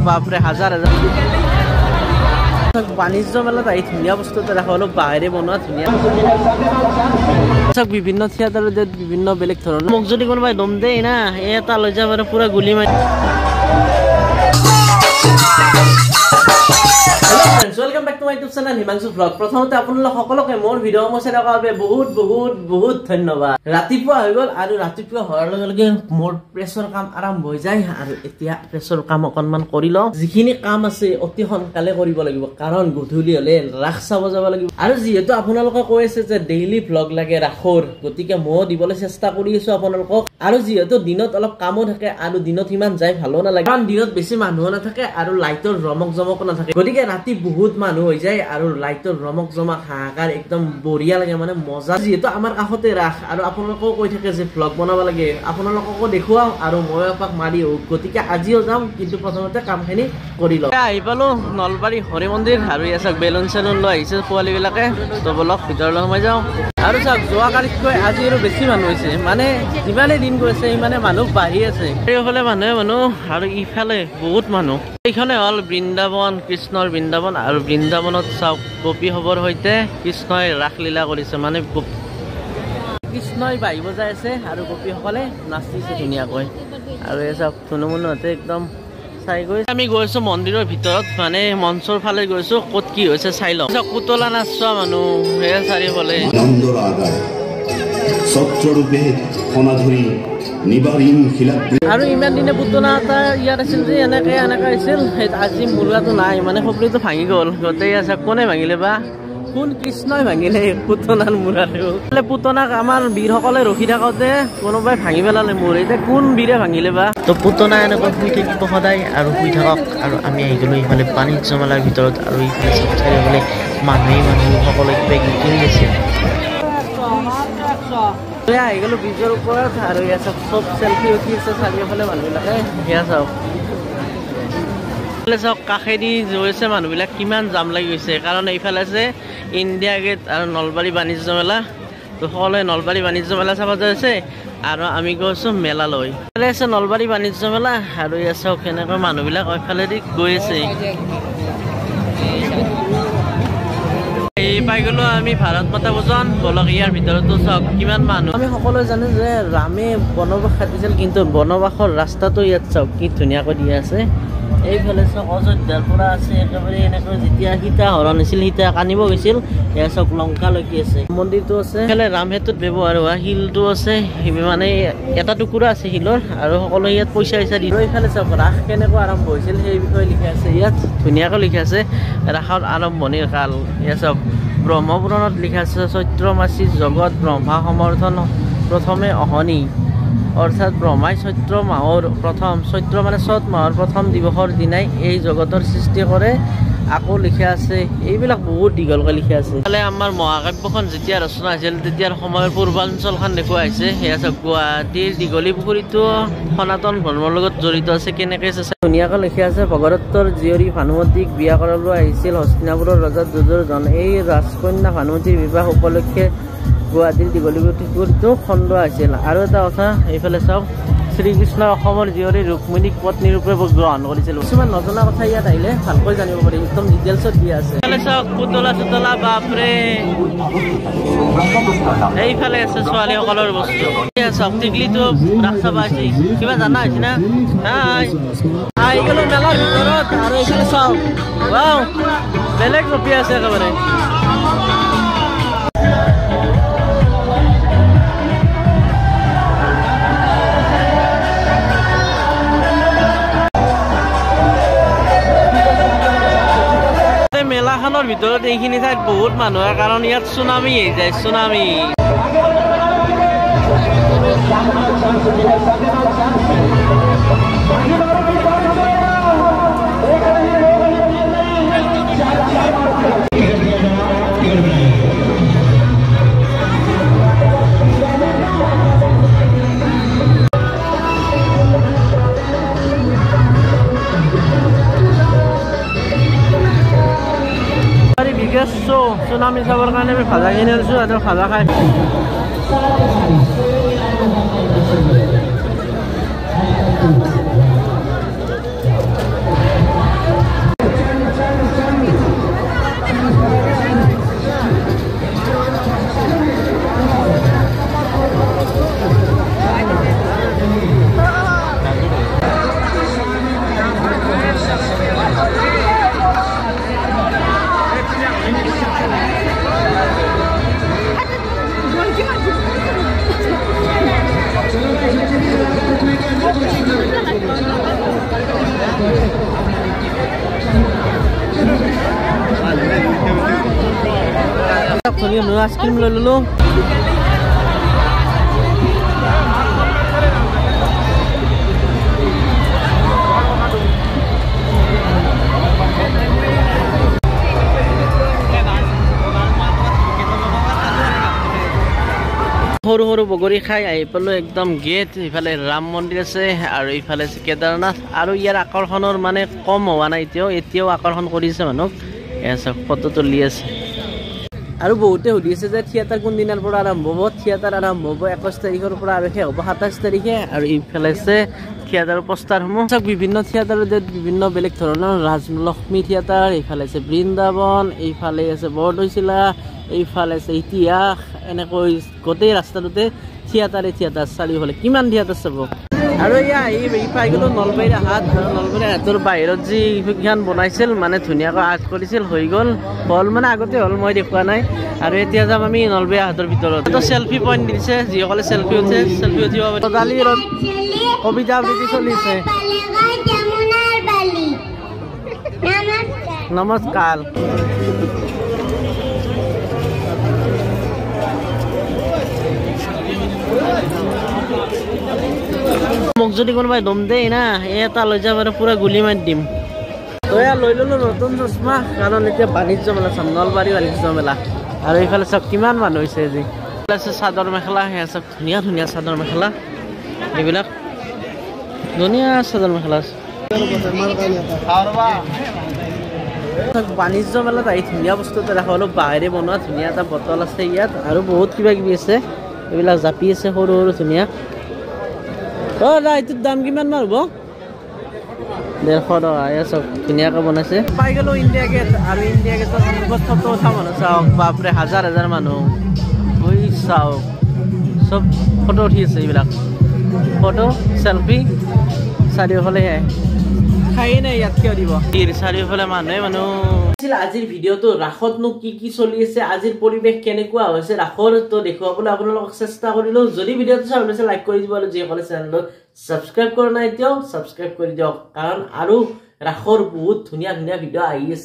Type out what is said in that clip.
বাপৰে হাজাৰ হাজাৰ বাণিজ্য মেলাত আহি ধুনীয়া বস্তু এটা দেখা পালো বাঁহেৰে বনোৱা ধুনীয়া বিভিন্ন থিয়েটাৰ বিভিন্ন বেলেগ ধৰণৰ মোক যদি কোনোবাই দম দেই না এটা লৈ যাব পাৰে পুৰা গুলি মাৰি Welcome back to my YouTube channel Himanshu Vlog. প্ৰথমতে আপোনালোক সকলোকে মোৰ ভিডিঅ' মই চাই থকাৰ বাবে বহুত ধন্যবাদ। ৰাতিপুৱা হৈ গ'ল আৰু ৰাতিপুৱা হোৱাৰ লগে লগে মোৰ প্ৰেছৰ কাম আৰম্ভ হৈ যায় আৰু এতিয়া প্ৰেছৰ কাম অকনমান কৰি লওঁ। যিখিনি কাম আছে অতি সোনকালে কৰিব লাগিব কাৰণ গধূলি হ'লে ৰাস চাব যাব লাগিব আৰু যিহেতু আপোনালোকে কৈ আছে যে ডেইলি ভ্লগ লাগে ৰাসৰ গতিকে মই দিবলৈ চেষ্টা কৰি আছো আপোনালোকক আৰু যিহেতু দিনত অলপ কামো থাকে আৰু দিনত ইমান যাই ভালো নালাগে কাৰণ দিনত বেছি মানুহ নাথাকে আৰু লাইটৰ ৰমক জমক নাথাকে গতিকে ৰাতি বহুত মানুহ হৈ যায় আৰু লাইটৰ ৰমক জমক হাহাকাৰ একদম বঢ়িয়া লাগে মানে মজা যিহেতু আমাৰ কাষতে ৰাস আৰু আপোনালোকেও কৈ থাকে যে ভ্লগ বনাব লাগে আপোনালোককো দেখুৱাম আৰু মই এপাক মাৰি হোক গতিকে আজিও যাম কিন্তু প্ৰথমতে কামখিনি কৰি লওঁ আহি পালো নলবাৰী হৰি মন্দিৰ আৰু ইয়াত চাওক বেলুন চেলুন লৈ আহিছে পোৱালীবিলাকে তো বলক ভিতৰলৈ সোমাই যাওঁ আৰু চাওক যোৱাকালিতকৈ আজি আৰু বেছি মানুহ হৈছে মানে যিমানে দিন গৈছে সিমানে মানুহ বাঢ়ি আছে এইফালে মানুহ আৰু ইফালে বহুত মানুহ এইখনে হ'ল বৃন্দাবন কৃষ্ণৰ বৃন্দাবন আৰু বৃন্দাবনত চাওক গোপীসৱৰ সৈতে কৃষ্ণই ৰাসলীলা কৰিছে মানে কৃষ্ণই বাঢ়ি বজাই আছে আৰু গোপীসকলে নাচিছে ধুনীয়াকৈ আৰু এই চাওক ধুনুমুনুহঁতে একদম চাই গৈ আমি গৈছো মন্দিৰৰ ভিতৰত মানে মঞ্চৰ ফালে গৈছো ক'ত কি হৈছে চাই লওঁ পুতলা নাচ চোৱা মানুহ সেয়া চাৰিওফালে আৰু ইমান দিনে পুতলা এটা ইয়াত আছিল যে এনেকে আছিল আজি মূলাটো নাই মানে খপৰিটো ভাঙি গ'ল গোটেই আছে কোনে ভাঙিলে বা কোন কৃষ্ণই ভাঙিলে পুতনাৰ মূৰাটো পুতনাক আমাৰ বীৰসকলে ৰখি থাকোঁতে কোনোবাই ভাঙি পেলালে মূৰ এতিয়া কোন বীৰে ভাঙিলে বা তো পুতনা এনেকৈ শুই থাকিব সদায় আৰু শুই থাকক আৰু আমি আহি গ'লো ইফালে বাণিজ্য মেলাৰ ভিতৰত আৰু ইফালে চব চাৰিওফালে মানুহসকলে কিবা কিনি আছে আহি গ'লো ব্ৰিজৰ ওপৰত আৰু ইয়াত চব চেল্ফি উঠি আছে চাৰিওফালে মানুহবিলাকে সেয়া চাওক চাওক কাষেদি গৈছে মানুহবিলাক কিমান জাম লাগি গৈছে কাৰণ এইফালে আছে ইণ্ডিয়া গেট আৰু নলবাৰী বাণিজ্য মেলা তো সকলোৱে নলবাৰী বাণিজ্য মেলা চাব যাইছে আৰু আমি গৈছোঁ মেলালৈ এইফালে আছে নলবাৰী বাণিজ্য মেলা আৰু ইয়াত চাওক কেনেকৈ মানুহবিলাক এইফালেদি গৈ আছে পাই গ'লো আমি ভাৰত মাতা ভোজন বলক ইয়াৰ ভিতৰতো চাওক কিমান মানুহ আমি সকলোৱে জানো যে ৰামে বনবাস খাটিছিল কিন্তু বনবাসৰ ৰাস্তাটো ইয়াত চাওক কি ধুনীয়াকৈ দিয়া আছে এইফালে চাওক অযোধ্যাৰ পৰা আছে একেবাৰে এনেকৈ যেতিয়া সীতা হৰণ হৈছিল সীতা আনিব গৈছিল এয়া চাওক লংকালৈকে আছে মন্দিৰটো আছে এইফালে ৰাম সেতুত ব্যৱহাৰ হোৱা শিলটো আছে মানে এটা টুকুৰা আছে শিলৰ আৰু সকলোৱে ইয়াত পইচা দি এইফালে চাওক ৰাস কেনেকৈ আৰম্ভ হৈছিল সেই বিষয়ে লিখা আছে ইয়াত ধুনীয়াকৈ লিখা আছে ৰাসৰ আৰম্ভণিৰ কাল এয়া চাওক ব্ৰহ্মপুৰাণত লিখা আছে চৈত্ৰ মাসি জগত ব্ৰহ্মা সমৰ্থন প্ৰথমে অহনি অৰ্থাৎ ব্ৰহ্মাই চৈত্ৰ মাহৰ প্ৰথম চৈত্ৰ মানে চ'ত মাহৰ প্ৰথম দিৱসৰ দিনাই এই জগতৰ সৃষ্টি কৰে আকৌ লিখা আছে এইবিলাক বহুত দীঘলকৈ লিখা আছে আমাৰ মহাকাব্যখন যেতিয়া ৰচনা হৈছিল তেতিয়াৰ সময়ৰ পূৰ্বাঞ্চলখন দেখুওৱা হৈছে সেয়া চাওক গুৱাহাটীৰ দীঘলী পুখুৰীটো সনাতন ধৰ্মৰ লগত জড়িত আছে কেনেকৈ আছে ধুনীয়াকৈ লিখা আছে ভগদত্তৰ জীয়ৰী ভানুমতীক বিয়া কৰাবলৈ আহিছিল হস্তিনাপুৰৰ ৰজা দুৰ্যোধন এই ৰাজকন্যা ভানুমতীৰ বিবাহ উপলক্ষে গুৱাহাটীৰ দীঘলী পুখুৰীটো খন্দোৱা হৈছিল আৰু এটা কথা এইফালে চাওক শ্ৰীকৃষ্ণই অসমৰ জীয়ৰী ৰুক্মিণীক পত্নী ৰূপে গ্ৰহণ কৰিছিল কিছুমান নজনা কথা ইয়াত আহিলে ভালকৈ জানিব পাৰি একদম ডিটেইলছত দিয়া আছে চাওক পুতলা চুতলা বাপৰে এইফালে আছে ছোৱালীসকলৰ বস্তু চাওক টিকলিটো ৰাস চাব আছে কিবা জানা হৈছে না আহি গ'লো মেলাৰ ভিতৰত আৰু এইফালে চাওক বেলেগ ৰূপী আছে একেবাৰে মেলাখনৰ ভিতৰত এইখিনি ঠাইত বহুত মানুহ হয় কাৰণ ইয়াত চুনামি আহি যায় চুনামি চুনামি চাবৰ কাৰণে আমি ভাজা কিনি আনিছোঁ আৰু ভাজা খাই ধুনীয়া ধুনীয়া আইচক্ৰীম লৈ ল'লো সৰু সৰু বগৰী খাই আহি পালো একদম গেট ইফালে ৰাম মন্দিৰ আছে আৰু ইফালে কেদাৰনাথ আৰু ইয়াৰ আকৰ্ষণৰ মানে কম হোৱা নাই এতিয়াও আকৰ্ষণ কৰিছে মানুহক এসব ফটো তুলি আছে আৰু বহুতে সুধি আছে যে থিয়েটাৰ কোন দিনৰ পৰা আৰম্ভ হ'ব থিয়েটাৰ আৰম্ভ হ'ব 21 তাৰিখৰ পৰা আৰু শেষ হ'ব 27 তাৰিখে আৰু ইফালে আছে থিয়েটাৰৰ পোষ্টাৰসমূহ সব বিভিন্ন থিয়েটাৰৰ বিভিন্ন বেলেগ ধৰণৰ ৰাজলক্ষ্মী থিয়েটাৰ ইফালে আছে বৃন্দাবন ইফালে আছে বৰদৈচিলা এইফালে আছে ইতিহাস এনেকৈ গোটেই ৰাস্তাটোতে থিয়েটাৰে থিয়েটাৰ চাৰিওফালে কিমান থিয়েটাৰ চাব আৰু এয়া এই পাই গ'লো নলবাৰীৰ হাট আৰু নলবাৰীৰ হাটৰ বাহিৰত যি বিজ্ঞান বনাইছিল মানে ধুনীয়াকৈ আৰ্ট কৰিছিল হৈ গ'ল হল মানে আগতে হ'ল মই দেখুওৱা নাই আৰু এতিয়া যাম আমি নলবাৰীৰ হাটৰ ভিতৰত এটা চেল্ফি পইণ্ট দিছে যিসকলে চেল্ফি উঠে চেল্ফি উঠিব পাৰে দালিৰ কবিতা আবৃত্তি চলিছে নমস্কাৰ মোক যদি কোনোবাই দম দেই না এটা লৈ যাব আৰু পুৰা গুলি মাৰি দিম তই লৈ ল'লো নতুন চশমা কাৰণ এতিয়া বাণিজ্য মেলা চাম নলবাৰী বাণিজ্য মেলা আৰু এইফালে চাওক কিমান মানুহ হৈছে আজি আছে চাদৰ মেখেলা সেয়া চাওক ধুনীয়া ধুনীয়া চাদৰ মেখেলা এইবিলাক ধুনীয়া চাদৰ মেখেলা আছে বাণিজ্য মেলাত আহি ধুনীয়া বস্তু এটা দেখা পালো বাঁহেৰে বনোৱা ধুনীয়া এটা বটল আছে ইয়াত আৰু বহুত কিবা কিবি আছে এইবিলাক জাপি আছে সৰু সৰু ধুনীয়া এইটোৰ দাম কিমান মান হ'ব 150 টকা এয়া চব ধুনীয়াকৈ বনাইছে পাই গ'লো ইণ্ডিয়া গেট আৰু ইণ্ডিয়া গেটৰ সন্মুখত ফটো উঠা মানুহ চাওক বাপৰে হাজাৰ হাজাৰ মানুহ ঐ চাওক চব ফটো উঠি আছে এইবিলাক ফটো চেল্ফি চাৰিওফালে খায়ে নাই ইয়াত কিয় দিব চাৰিওফালে মানুহে মানুহ আজিৰ ভিডিঅ'টো ৰাসতনো কি কি চলি আছে আজিৰ পৰিৱেশ কেনেকুৱা হৈছে ৰাসৰ তো দেখুৱাবলৈ আপোনালোকক চেষ্টা কৰিলো যদি ভিডিঅ'টো চাই ভাল লাইক কৰি দিব আৰু যিসকলে চেনেলটো সাবস্ক্ৰাইব কৰা নাই এতিয়াও সাবস্ক্ৰাইব কৰি দিয়ক কাৰণ আৰু ৰাসৰ বহুত ধুনীয়া ধুনীয়া ভিডিঅ' আহি আছে